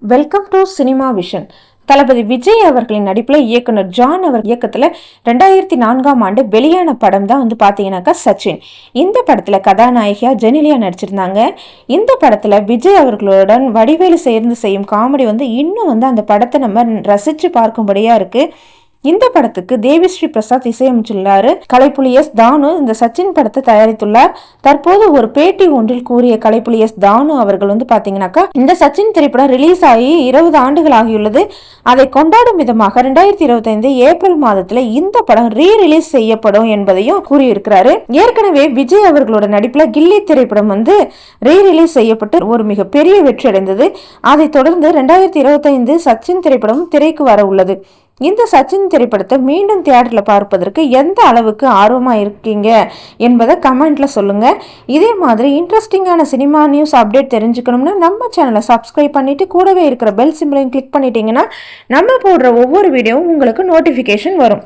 Welcome to cinema vision. தளபதி விஜய் அவர்களின் நடிப்பில் இயக்குனர் ஜான் அவர் இயக்கத்தில் 2004ஆம் ஆண்டு வெளியான படம் தான் பார்த்தீங்கன்னாக்கா சச்சின். இந்த படத்தில் கதாநாயகியா ஜெனிலியா நடிச்சிருந்தாங்க. இந்த படத்தில் விஜய் அவர்களுடன் வடிவேலு சேர்ந்து செய்யும் காமெடி இன்னும் அந்த படத்தை நம்ம ரசித்து பார்க்கும்படியா இருக்கு. இந்த படத்துக்கு தேவிஸ்ரீ பிரசாத் இசையமைச்சுள்ளாரு. கலைப்புலி எஸ் தானு இந்த சச்சின் படத்தை தயாரித்துள்ளார். தற்போது ஒரு பேட்டி ஒன்றில் கூறிய கலைப்புலி எஸ் தானு அவர்கள் பாத்தீங்கன்னாக்கா இந்த சச்சின் திரைப்படம் ரிலீஸ் ஆகி 20 ஆண்டுகள் ஆகியுள்ளது. அதை கொண்டாடும் விதமாக 2025 ஏப்ரல் மாதத்துல இந்த படம் ரீரிலீஸ் செய்யப்படும் என்பதையும் கூறியிருக்கிறாரு. ஏற்கனவே விஜய் அவர்களோட நடிப்புல கில்லி திரைப்படம் ரீரிலீஸ் செய்யப்பட்டு ஒரு மிகப்பெரிய வெற்றி அடைந்தது. அதை தொடர்ந்து 2025 சச்சின் திரைப்படம் திரைக்கு வர உள்ளது. இந்த சச்சின் திரைப்படத்தை மீண்டும் தியேட்டர்ல பார்ப்பதற்கு எந்த அளவுக்கு ஆர்வமா இருக்கீங்க என்பதை கமெண்ட்ல சொல்லுங்க. இதே மாதிரி இன்ட்ரெஸ்டிங்கான சினிமா நியூஸ் அப்டேட் தெரிஞ்சுக்கணும்னா நம்ம சேனலை சப்ஸ்கிரைப் பண்ணிட்டு கூடவே இருக்கிற பெல் சிம்பலையும் கிளிக் பண்ணிட்டீங்கன்னா நம்ம போடுற ஒவ்வொரு வீடியோவும் உங்களுக்கு நோட்டிபிகேஷன் வரும்.